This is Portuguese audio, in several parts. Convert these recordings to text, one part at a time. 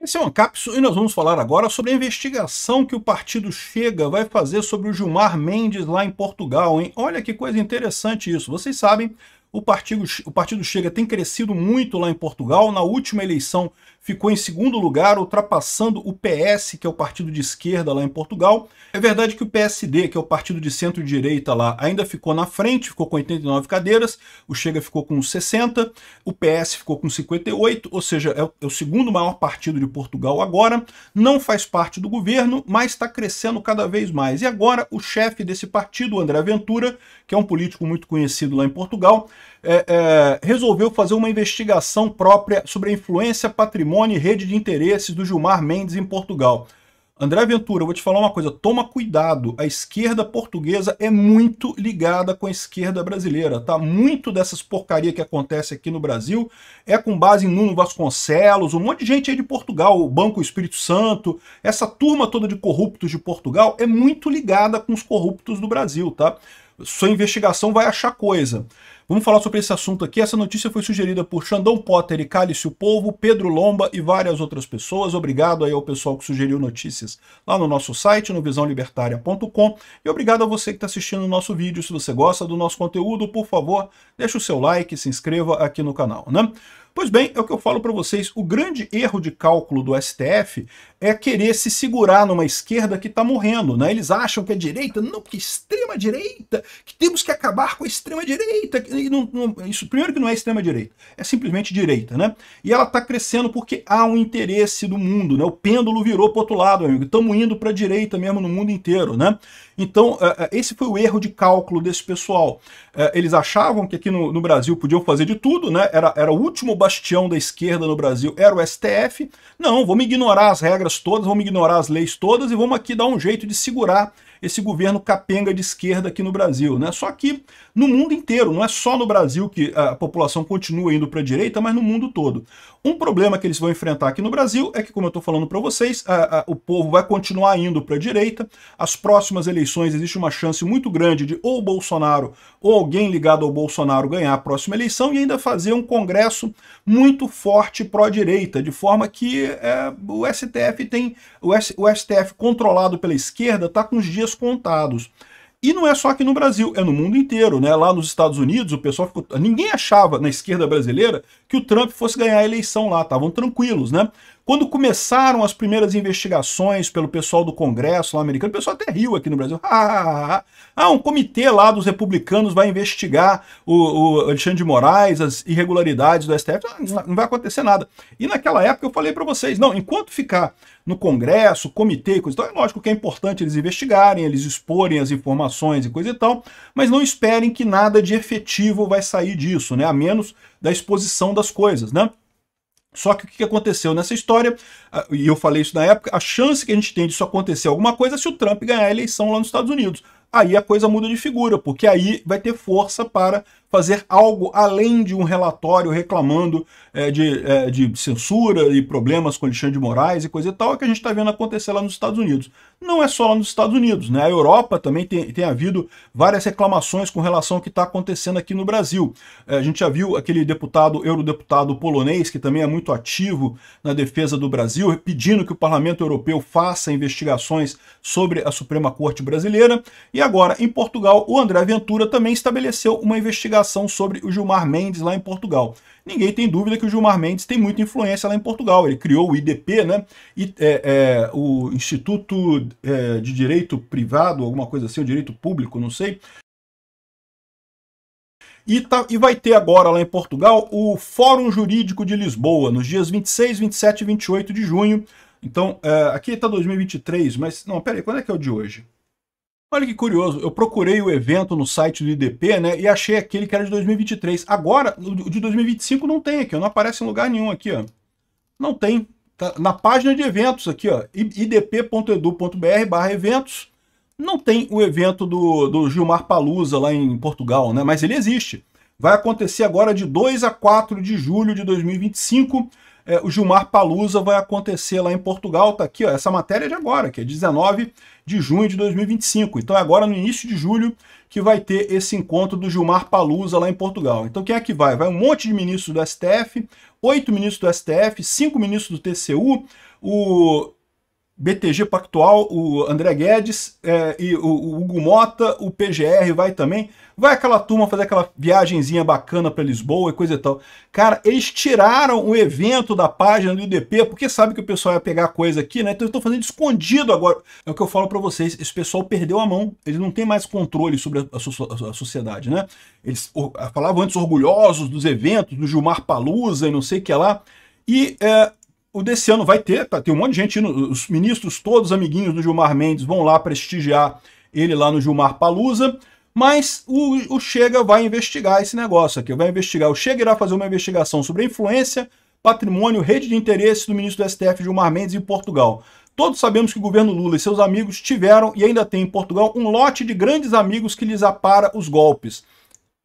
Esse é o Ancapsu e nós vamos falar agora sobre a investigação que o partido Chega vai fazer sobre o Gilmar Mendes lá em Portugal, hein? Olha que coisa interessante isso. Vocês sabem, o partido Chega tem crescido muito lá em Portugal. Na última eleição ficou em segundo lugar, ultrapassando o PS, que é o partido de esquerda lá em Portugal. É verdade que o PSD, que é o partido de centro-direita lá, ainda ficou na frente, ficou com 89 cadeiras, o Chega ficou com 60, o PS ficou com 58, ou seja, é o segundo maior partido de Portugal agora, não faz parte do governo, mas está crescendo cada vez mais. E agora o chefe desse partido, o André Ventura, que é um político muito conhecido lá em Portugal, resolveu fazer uma investigação própria sobre a influência, patrimônio e rede de interesses do Gilmar Mendes em Portugal. André Ventura, eu vou te falar uma coisa, toma cuidado, a esquerda portuguesa é muito ligada com a esquerda brasileira, tá? Muito dessas porcaria que acontece aqui no Brasil é com base em Nuno Vasconcelos, um monte de gente aí de Portugal, o Banco Espírito Santo, essa turma toda de corruptos de Portugal é muito ligada com os corruptos do Brasil, tá? Sua investigação vai achar coisa. Vamos falar sobre esse assunto aqui. Essa notícia foi sugerida por Xandão Potter e Cálice o Povo, Pedro Lomba e várias outras pessoas. Obrigado aí ao pessoal que sugeriu notícias lá no nosso site, no visãolibertaria.com. E obrigado a você que está assistindo o nosso vídeo. Se você gosta do nosso conteúdo, por favor, deixe o seu like, se inscreva aqui no canal, né? Pois bem, é o que eu falo para vocês, o grande erro de cálculo do STF é querer se segurar numa esquerda que está morrendo, né? Eles acham que a direita, não, que extrema-direita, que temos que acabar com a extrema-direita. Isso, primeiro que não é extrema-direita, é simplesmente direita, né? E ela está crescendo porque há um interesse do mundo, né? O pêndulo virou para o outro lado, amigo. Estamos indo para a direita mesmo no mundo inteiro, né? Então, esse foi o erro de cálculo desse pessoal. Eles achavam que aqui no Brasil podiam fazer de tudo, né? Era o último bastião da esquerda no Brasil, era o STF. Não, vamos ignorar as regras todas, vamos ignorar as leis todas e vamos aqui dar um jeito de segurar esse governo capenga de esquerda aqui no Brasil, né? Só que no mundo inteiro, não é só no Brasil que a população continua indo para a direita, mas no mundo todo. Um problema que eles vão enfrentar aqui no Brasil é que, como eu estou falando para vocês, o povo vai continuar indo para a direita. As próximas eleições existe uma chance muito grande de ou o Bolsonaro ou alguém ligado ao Bolsonaro ganhar a próxima eleição e ainda fazer um congresso muito forte pró-direita, de forma que o STF controlado pela esquerda está com os dias contados. E não é só aqui no Brasil, é no mundo inteiro, né? Lá nos Estados Unidos, o pessoal ficou... Ninguém achava na esquerda brasileira que o Trump fosse ganhar a eleição lá, estavam tranquilos, né? Quando começaram as primeiras investigações pelo pessoal do Congresso lá americano, o pessoal até riu aqui no Brasil. Um comitê lá dos republicanos vai investigar o Alexandre de Moraes, as irregularidades do STF. Não vai acontecer nada. E naquela época eu falei para vocês, não, enquanto ficar no Congresso, comitê e coisa e tal, é lógico que é importante eles investigarem, eles exporem as informações e coisa e tal, mas não esperem que nada de efetivo vai sair disso, né? A menos da exposição das coisas, né? Só que o que aconteceu nessa história, e eu falei isso na época, a chance que a gente tem disso acontecer alguma coisa é se o Trump ganhar a eleição lá nos Estados Unidos. Aí a coisa muda de figura, porque aí vai ter força para fazer algo além de um relatório reclamando de censura e problemas com Alexandre de Moraes e coisa e tal, que a gente está vendo acontecer lá nos Estados Unidos. Não é só lá nos Estados Unidos, né? A Europa também tem havido várias reclamações com relação ao que está acontecendo aqui no Brasil. A gente já viu aquele eurodeputado polonês, que também é muito ativo na defesa do Brasil, pedindo que o Parlamento Europeu faça investigações sobre a Suprema Corte Brasileira. E agora, em Portugal, o André Ventura também estabeleceu uma investigação sobre o Gilmar Mendes lá em Portugal. Ninguém tem dúvida que o Gilmar Mendes tem muita influência lá em Portugal. Ele criou o IDP, né? O Instituto de Direito Privado, alguma coisa assim, o Direito Público, não sei. E vai ter agora lá em Portugal o Fórum Jurídico de Lisboa, nos dias 26, 27 e 28 de junho. Então, aqui está 2023, mas não, peraí, quando é que é o de hoje? Olha que curioso, eu procurei o evento no site do IDP, né, e achei aquele que era de 2023. Agora, o de 2025 não tem aqui, não aparece em lugar nenhum aqui, ó. Não tem. Tá na página de eventos aqui, ó, idp.edu.br/eventos, não tem o evento do Gilmar Palusa lá em Portugal, né, mas ele existe. Vai acontecer agora de 2 a 4 de julho de 2025. o Gilmar Palusa vai acontecer lá em Portugal. Tá aqui, ó, essa matéria é de agora, que é 19 de junho de 2025. Então é agora no início de julho que vai ter esse encontro do Gilmar Palusa lá em Portugal. Então quem é que vai? Vai um monte de ministros do STF, 8 ministros do STF, 5 ministros do TCU, o BTG Pactual, o André Guedes, e o Hugo Mota, o PGR vai também. Vai aquela turma fazer aquela viagenzinha bacana para Lisboa e coisa e tal. Cara, eles tiraram o evento da página do IDP, porque sabe que o pessoal ia pegar coisa aqui, né? Então eu estou fazendo escondido agora. É o que eu falo para vocês, esse pessoal perdeu a mão. Eles não têm mais controle sobre a sociedade, né? Eles falavam antes orgulhosos dos eventos, do Gilmar Palusa e não sei o que lá. E o desse ano vai ter, tem um monte de gente indo, os ministros todos amiguinhos do Gilmar Mendes vão lá prestigiar ele lá no Gilmar Palusa, mas o Chega vai investigar esse negócio aqui, vai investigar, o Chega irá fazer uma investigação sobre a influência, patrimônio, rede de interesses do ministro do STF Gilmar Mendes em Portugal. Todos sabemos que o governo Lula e seus amigos tiveram e ainda tem em Portugal um lote de grandes amigos que lhes apara os golpes.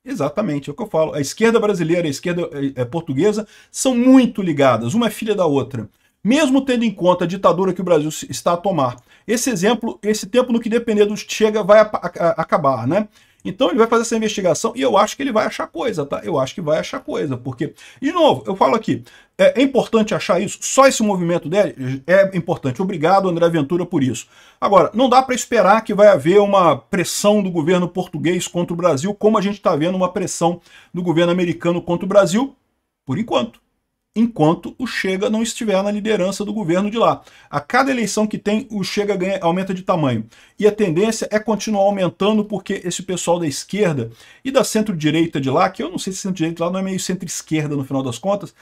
Exatamente, é o que eu falo. A esquerda brasileira e a esquerda portuguesa são muito ligadas, uma é filha da outra. Mesmo tendo em conta a ditadura que o Brasil está a tomar. Esse exemplo, esse tempo no que depender do Chega vai acabar, né? Então ele vai fazer essa investigação e eu acho que ele vai achar coisa, tá? Eu acho que vai achar coisa, porque, de novo, eu falo aqui, é importante achar isso, só esse movimento dele é importante. Obrigado, André Ventura, por isso. Agora, não dá para esperar que vai haver uma pressão do governo português contra o Brasil, como a gente está vendo uma pressão do governo americano contra o Brasil, por enquanto. Enquanto o Chega não estiver na liderança do governo de lá. A cada eleição que tem, o Chega aumenta de tamanho. E a tendência é continuar aumentando porque esse pessoal da esquerda e da centro-direita de lá, que eu não sei se centro-direita lá não é meio centro-esquerda no final das contas,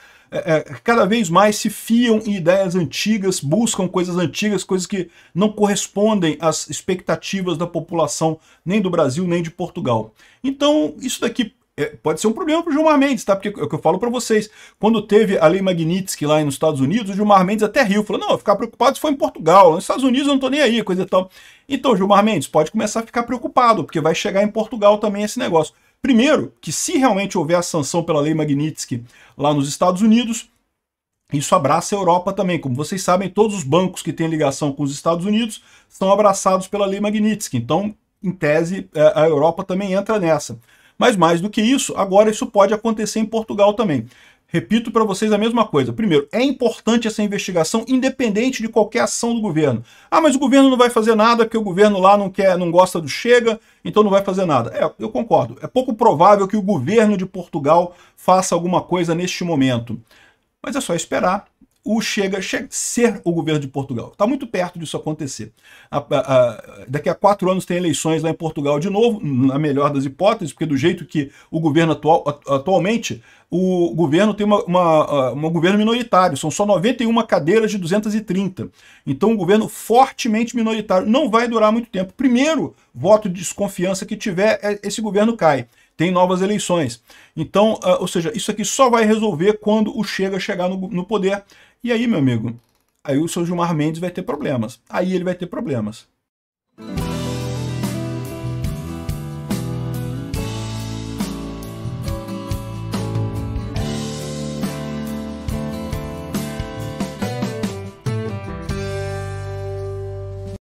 cada vez mais se fiam em ideias antigas, buscam coisas antigas, coisas que não correspondem às expectativas da população, nem do Brasil, nem de Portugal. Então, isso daqui pode ser um problema para o Gilmar Mendes, tá? Porque é o que eu falo para vocês. Quando teve a Lei Magnitsky lá nos Estados Unidos, o Gilmar Mendes até riu. Falou, não, eu ficar preocupado se for em Portugal. Nos Estados Unidos eu não tô nem aí, coisa e tal. Então, Gilmar Mendes pode começar a ficar preocupado, porque vai chegar em Portugal também esse negócio. Primeiro, que se realmente houver a sanção pela Lei Magnitsky lá nos Estados Unidos, isso abraça a Europa também. Como vocês sabem, todos os bancos que têm ligação com os Estados Unidos são abraçados pela Lei Magnitsky. Então, em tese, a Europa também entra nessa. Mas mais do que isso, agora isso pode acontecer em Portugal também. Repito para vocês a mesma coisa. Primeiro, é importante essa investigação independente de qualquer ação do governo. Ah, mas o governo não vai fazer nada porque o governo lá não gosta do Chega, então não vai fazer nada. Eu concordo. É pouco provável que o governo de Portugal faça alguma coisa neste momento. Mas é só esperar o Chega ser o governo de Portugal. Está muito perto disso acontecer. Daqui a 4 anos tem eleições lá em Portugal de novo, na melhor das hipóteses, porque do jeito que o governo atualmente, o governo tem um governo minoritário, são só 91 cadeiras de 230. Então um governo fortemente minoritário. Não vai durar muito tempo. Primeiro voto de desconfiança que tiver, esse governo cai. Tem novas eleições. Então, ou seja, isso aqui só vai resolver quando o Chega chegar no poder. E aí, meu amigo, aí o seu Gilmar Mendes vai ter problemas. Aí ele vai ter problemas.